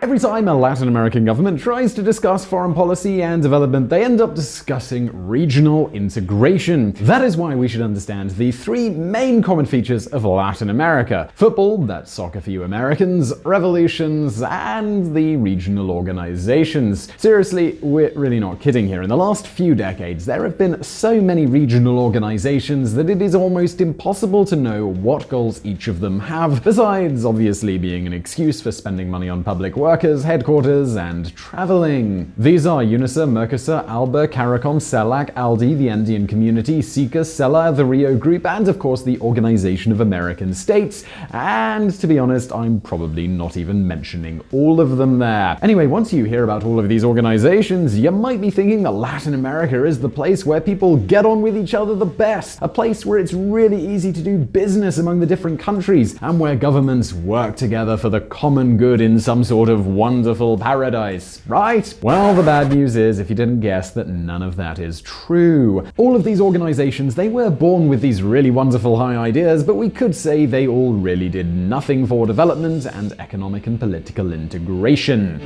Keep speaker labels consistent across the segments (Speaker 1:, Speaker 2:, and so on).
Speaker 1: Every time a Latin American government tries to discuss foreign policy and development, they end up discussing regional integration. That is why we should understand the three main common features of Latin America: football, that's soccer for you Americans, revolutions, and the regional organizations. Seriously, we're really not kidding here. In the last few decades, there have been so many regional organizations that it is almost impossible to know what goals each of them have, besides obviously being an excuse for spending money on public workers, headquarters, and traveling. These are UNISA, MERCOSUR, ALBA, CARICOM, CELAC, ALDI, the Andean Community, SICA, CELA, the Rio Group, and of course the Organization of American States. And to be honest, I'm probably not even mentioning all of them there. Anyway, once you hear about all of these organizations, you might be thinking that Latin America is the place where people get on with each other the best, a place where it's really easy to do business among the different countries, and where governments work together for the common good in some sort of wonderful paradise, right? Well, the bad news is, if you didn't guess, that none of that is true. All of these organizations, they were born with these really wonderful high ideas, but we could say they all really did nothing for development and economic and political integration.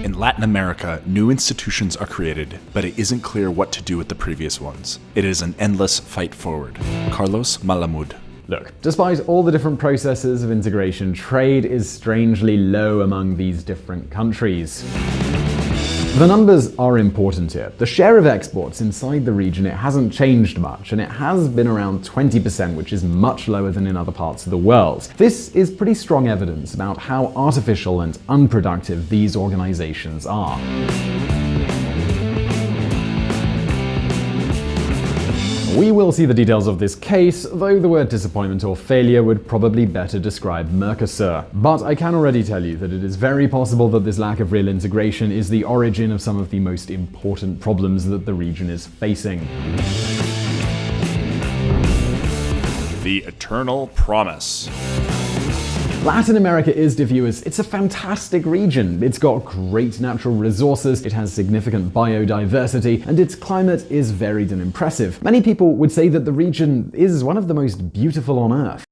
Speaker 2: In Latin America, new institutions are created, but it isn't clear what to do with the previous ones. It is an endless fight forward. Carlos Malamud.
Speaker 1: Look, despite all the different processes of integration, trade is strangely low among these different countries. The numbers are important here. The share of exports inside the region, it hasn't changed much, and it has been around 20%, which is much lower than in other parts of the world. This is pretty strong evidence about how artificial and unproductive these organizations are. We will see the details of this case, though the word disappointment or failure would probably better describe MERCOSUR. But I can already tell you that it is very possible that this lack of real integration is the origin of some of the most important problems that the region is facing.
Speaker 2: The Eternal Promise.
Speaker 1: Latin America is, dear viewers, it's a fantastic region. It's got great natural resources, it has significant biodiversity, and its climate is varied and impressive. Many people would say that the region is one of the most beautiful on Earth.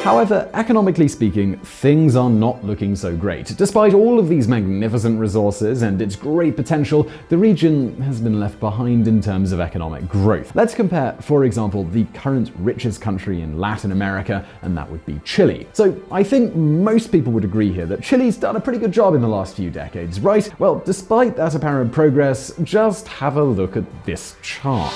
Speaker 1: However, economically speaking, things are not looking so great. Despite all of these magnificent resources and its great potential, the region has been left behind in terms of economic growth. Let's compare, for example, the current richest country in Latin America, and that would be Chile. So I think most people would agree here that Chile's done a pretty good job in the last few decades, right? Well, despite that apparent progress, just have a look at this chart.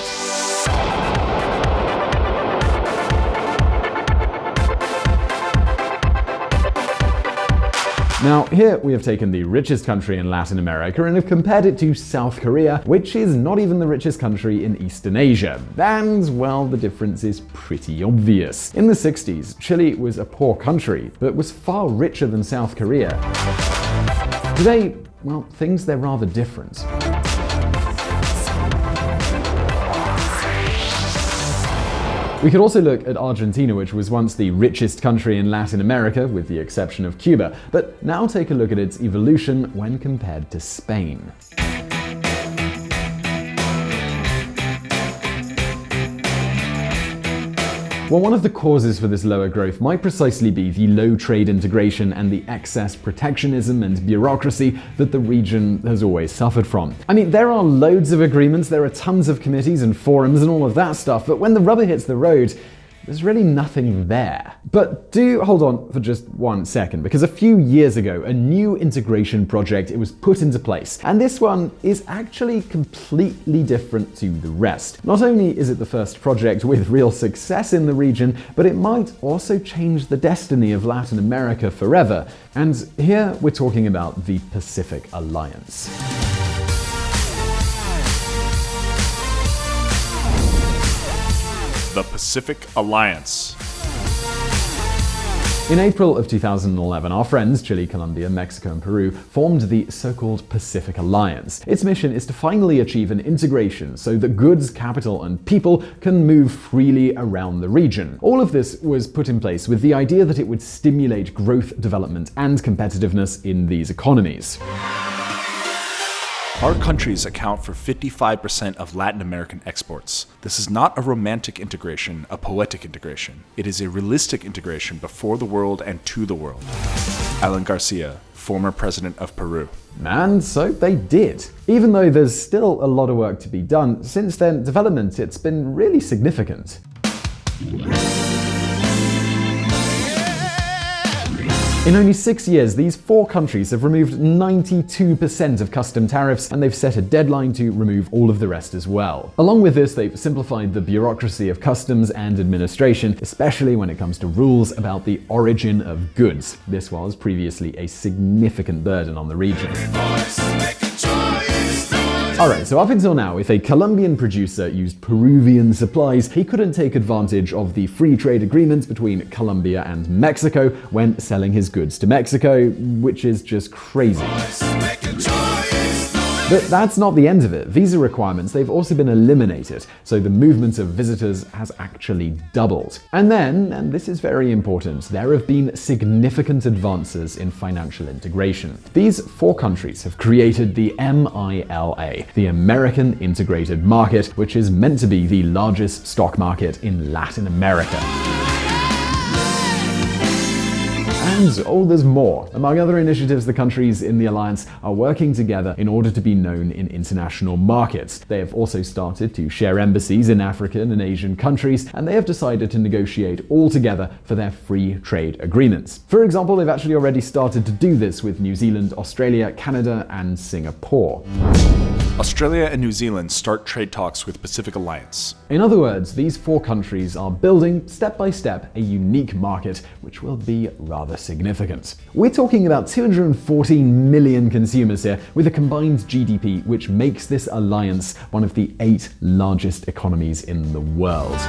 Speaker 1: Now, here we have taken the richest country in Latin America and have compared it to South Korea, which is not even the richest country in Eastern Asia. And, well, the difference is pretty obvious. In the 60s, Chile was a poor country, but was far richer than South Korea. Today, well, things they're rather different. We could also look at Argentina, which was once the richest country in Latin America, with the exception of Cuba, but now take a look at its evolution when compared to Spain. Well, one of the causes for this lower growth might precisely be the low trade integration and the excess protectionism and bureaucracy that the region has always suffered from. I mean, there are loads of agreements, there are tons of committees and forums and all of that stuff, but when the rubber hits the road, there's really nothing there. But do hold on for just 1 second, because a few years ago, a new integration project, it was put into place. And this one is actually completely different to the rest. Not only is it the first project with real success in the region, but it might also change the destiny of Latin America forever. And here we're talking about the Pacific Alliance.
Speaker 2: The Pacific Alliance.
Speaker 1: In April of 2011, our friends Chile, Colombia, Mexico, and Peru formed the so-called Pacific Alliance. Its mission is to finally achieve an integration so that goods, capital, and people can move freely around the region. All of this was put in place with the idea that it would stimulate growth, development, and competitiveness in these economies.
Speaker 2: Our countries account for 55% of Latin American exports. This is not a romantic integration, a poetic integration. It is a realistic integration before the world and to the world. Alan Garcia, former president of Peru.
Speaker 1: And so they did. Even though there's still a lot of work to be done, since their development it's been really significant. In only 6 years, these 4 countries have removed 92% of custom tariffs, and they've set a deadline to remove all of the rest as well. Along with this, they've simplified the bureaucracy of customs and administration, especially when it comes to rules about the origin of goods. This was previously a significant burden on the region. Alright, so up until now, if a Colombian producer used Peruvian supplies, he couldn't take advantage of the free trade agreement between Colombia and Mexico when selling his goods to Mexico, which is just crazy. But that's not the end of it. Visa requirements, they've also been eliminated, so the movement of visitors has actually doubled. And then, and this is very important, there have been significant advances in financial integration. These 4 countries have created the MILA, the American Integrated Market, which is meant to be the largest stock market in Latin America. And there's more. Among other initiatives, the countries in the alliance are working together in order to be known in international markets. They have also started to share embassies in African and Asian countries, and they have decided to negotiate all together for their free trade agreements. For example, they've actually already started to do this with New Zealand, Australia, Canada, and Singapore.
Speaker 2: Australia and New Zealand start trade talks with Pacific Alliance.
Speaker 1: In other words, these 4 countries are building, step by step, a unique market which will be rather significant. We're talking about 214 million consumers here, with a combined GDP which makes this alliance one of the 8 largest economies in the world.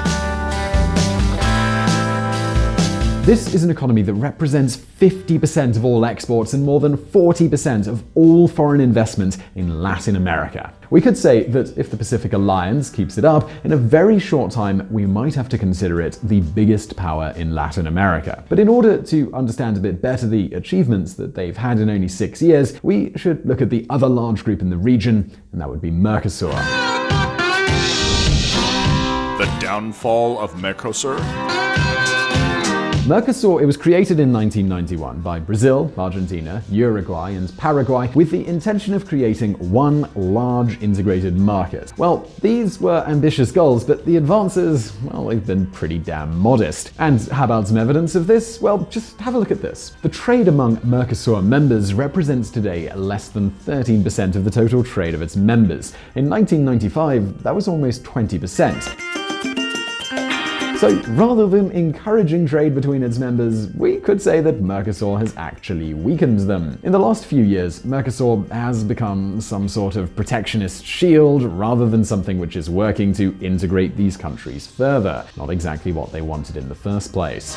Speaker 1: This is an economy that represents 50% of all exports and more than 40% of all foreign investment in Latin America. We could say that if the Pacific Alliance keeps it up, in a very short time we might have to consider it the biggest power in Latin America. But in order to understand a bit better the achievements that they've had in only 6 years, we should look at the other large group in the region, and that would be MERCOSUR.
Speaker 2: The downfall of MERCOSUR?
Speaker 1: MERCOSUR, it was created in 1991 by Brazil, Argentina, Uruguay, and Paraguay with the intention of creating one large integrated market. Well, these were ambitious goals, but the advances, well, they've been pretty damn modest. And how about some evidence of this? Well, just have a look at this. The trade among MERCOSUR members represents today less than 13% of the total trade of its members. In 1995, that was almost 20%. So rather than encouraging trade between its members, we could say that MERCOSUR has actually weakened them. In the last few years, MERCOSUR has become some sort of protectionist shield rather than something which is working to integrate these countries further. Not exactly what they wanted in the first place.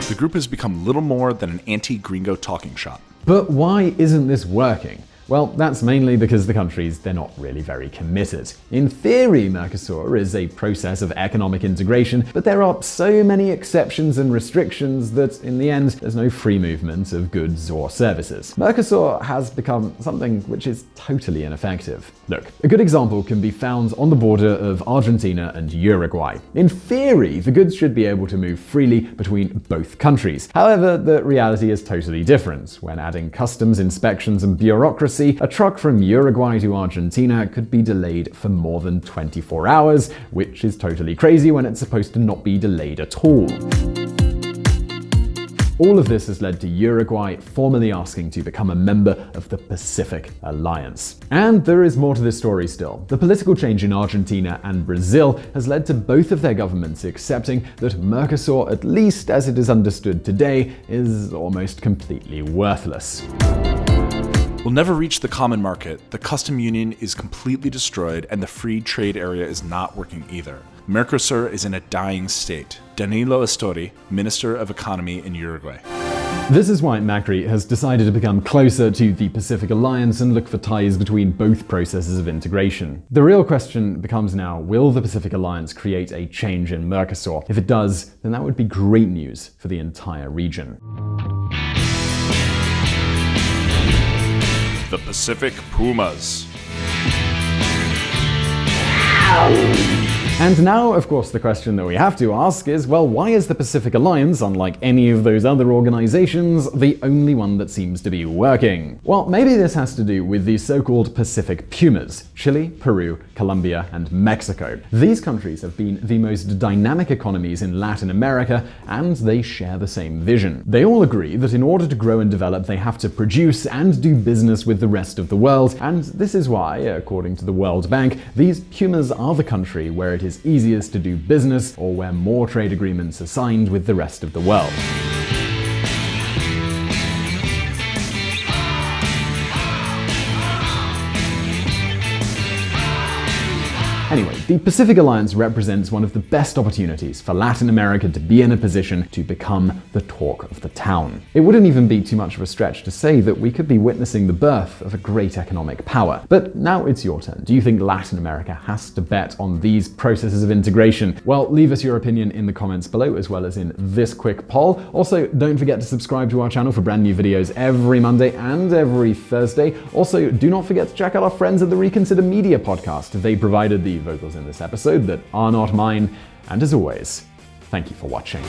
Speaker 2: The group has become little more than an anti-gringo talking shop.
Speaker 1: But why isn't this working? Well, that's mainly because the countries, they're not really very committed. In theory, MERCOSUR is a process of economic integration, but there are so many exceptions and restrictions that in the end, there's no free movement of goods or services. MERCOSUR has become something which is totally ineffective. Look, a good example can be found on the border of Argentina and Uruguay. In theory, the goods should be able to move freely between both countries. However, the reality is totally different. When adding customs, inspections, and bureaucracy, a truck from Uruguay to Argentina could be delayed for more than 24 hours, which is totally crazy when it's supposed to not be delayed at all. All of this has led to Uruguay formally asking to become a member of the Pacific Alliance. And there is more to this story still. The political change in Argentina and Brazil has led to both of their governments accepting that MERCOSUR, at least as it is understood today, is almost completely worthless.
Speaker 2: We'll never reach the common market, the custom union is completely destroyed, and the free trade area is not working either. MERCOSUR is in a dying state. Danilo Astori, Minister of Economy in Uruguay.
Speaker 1: This is why Macri has decided to become closer to the Pacific Alliance and look for ties between both processes of integration. The real question becomes now, will the Pacific Alliance create a change in MERCOSUR? If it does, then that would be great news for the entire region.
Speaker 2: The Pacific PUMAS.
Speaker 1: And now, of course, the question that we have to ask is, well, why is the Pacific Alliance, unlike any of those other organizations, the only one that seems to be working? Well, maybe this has to do with the so-called Pacific PUMAS: Chile, Peru, Colombia, and Mexico. These countries have been the most dynamic economies in Latin America, and they share the same vision. They all agree that in order to grow and develop, they have to produce and do business with the rest of the world, and this is why, according to the World Bank, these PUMAS are the country where it is easiest to do business, or where more trade agreements are signed with the rest of the world. Anyway, the Pacific Alliance represents one of the best opportunities for Latin America to be in a position to become the talk of the town. It wouldn't even be too much of a stretch to say that we could be witnessing the birth of a great economic power. But now it's your turn. Do you think Latin America has to bet on these processes of integration? Well, leave us your opinion in the comments below, as well as in this quick poll. Also, don't forget to subscribe to our channel for brand new videos every Monday and every Thursday. Also, do not forget to check out our friends at the Reconsider Media podcast. They provided the vocals in this episode that are not mine. And as always, thank you for watching.